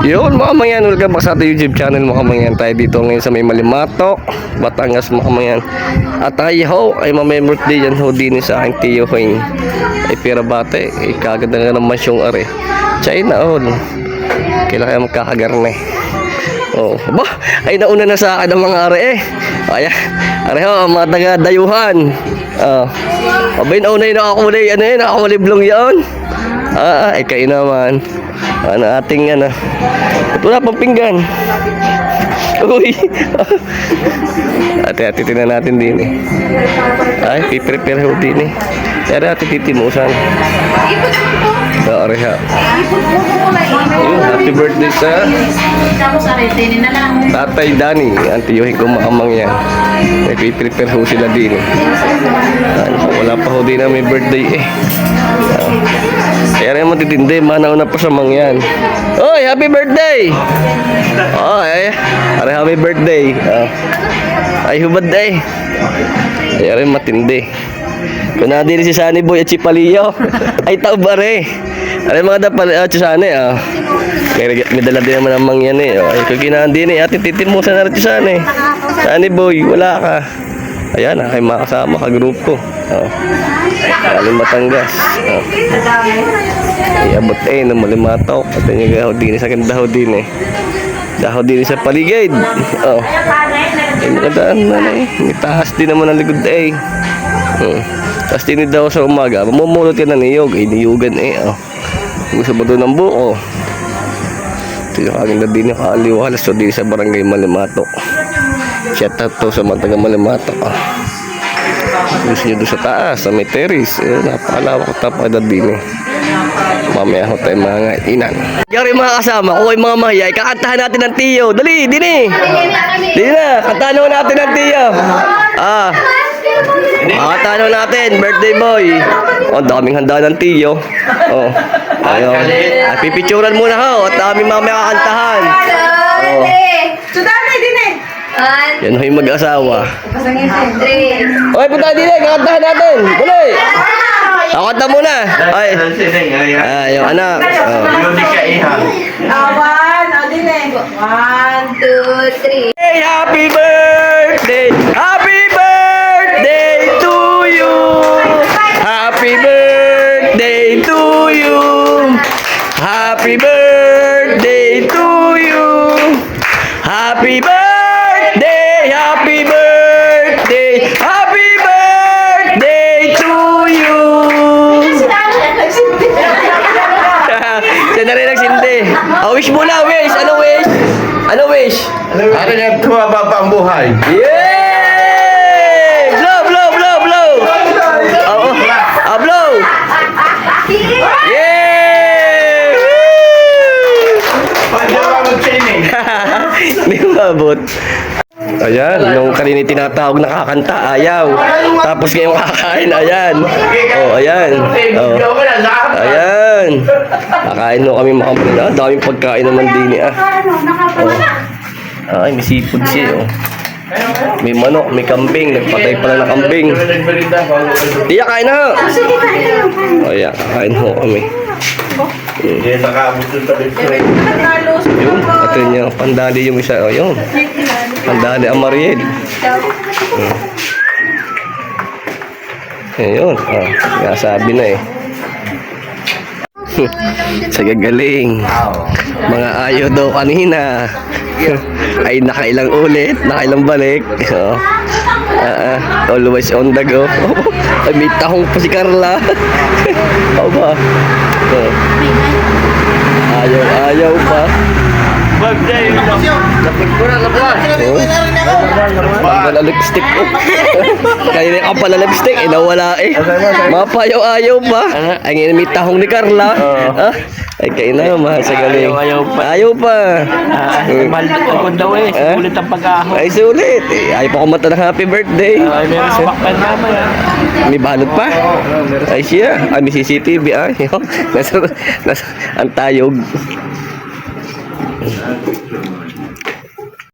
Yun mga mangyan, welcome back sa ating YouTube channel mga mangyan. Tayo dito ngayon sa may Malimatok, Batangas mga mangyan. At tayo ay mamay-birthday yan ho din sa aking tiyo hoing. Ay pira bate, ay kaganda nga naman siyong are. China all. Kailan kaya magkakagarne. Oh, ba, ay nauna na sa akin ang mga are eh. Ay, are ho, mga taga-dayuhan. Abay nauna yung nakakulay, ano yun, nakakulay blong yun. Ay kayo naman. Ano ating ano. Wala pang pinggan. Uy. Ate tinan natin din eh. Ay, piprepare ho din eh. Pero ate titimusan. Sorry ha. Happy birthday sa Tatay Danny. Antiyuhin ko makamang yan. May piprepare ho sila din eh. Wala pa ho din na may birthday eh. Kaya rin mo titindi, manaw na pa sa mangyan. Oy, happy birthday! Oh, ay, happy birthday. Ay, hubad day. Kaya rin matindi. Kung nadiri si Sunny Boy at si Palio, ay taubare. Ay, mga dapal, si Sunny, may dala din naman ang mangyan eh. Ay, kung kinahandi eh, atin titimusan na rin si Sunny. Sunny Boy, wala ka. Ayan, kay makasama ka grupo. Galing Batangas. Iabot eh, ng Malimatok. At yung gaho din sa akin, daho din eh. Daho din sa paligid. Ay, nakadaan na eh. May tahas din naman ang likod eh. Tapos tinid daw sa umaga. Mamumulot ka na niyog. Ay, niyugan eh. Gusto ba doon ng buko? Ito yung aking dadin yung kaaliwalas. So, din sa barangay Malimatok. Shout out to sa mga taga Malimatok. Gusto nyo doon sa taas, sa may terrace. Napakalawak at napakalad din eh. Mamaya ho tayo mga inan. Yari mga kasama, kung ay mga mahiyay, kakantahan natin ng tiyo. Dali, dini. Dini na, kantahan natin ng tiyo. Kantahan natin, birthday boy. Daming handa ng tiyo. Ayun. Pipicturan muna ho, at daming mamaya kakantahan. Sudali din eh. Yan ho yung mag-asawa. Okay, punta din eh, kakantahan natin. Dali. Kakanta muna. Ay, yung anak. Awan, din eh. 1, 2, 3. Hey, happy birthday! Happy birthday to you! Happy birthday to you! Happy birthday to you! Happy birthday! Happy birthday! Happy birthday to you! Siya na rin nagsindi. Wish muna, wish! Ano wish? Ano wish? Ano niya tumaba pa ang buhay? Yay! Blow, blow, blow, blow! Blow! Yay! Pwede ba mag-training? Hindi ko maabot. Ayan, nung kanina tinatawag nakakanta, ayaw. Tapos ngayong kakain, ayan. Ayan. Ayan. Kakain mo kami makamula. Daming pagkain naman din eh. Ay, may seafood siya. May manok, may kambing. Nagpatay pala na kambing. Tiya, kain na. Ayan, kakain mo kami. Hindi nakaabot yung tabi ko. Yun, ito niya. Pandali yung isa. Yun. Pandali ang Mariel. Ayun. Sabi na eh. Sa gagaling. Mga ayaw daw kanina. Ay nakailang ulit, nakailang balik. Always on the go. Ay may tahong pa si Carla. Aba. Ayaw pa. Birthday! Lapit ko na, labas. Wala lipstick ko. Kaya na pala lipstick, nawala eh. Mapayaw-ayaw pa. Ay ngayon may tahong ni Carla. Ay kayo na, mahal sa galing. Ayaw pa. Mahal ko daw eh. Sulit ang pag-ahon. Ay sulit. Ayaw pa kumanta ng happy birthday. Ay, meron sa bakpan naman. May balot pa. Ay siya. Ay may CCTV. Nasa ang tayog.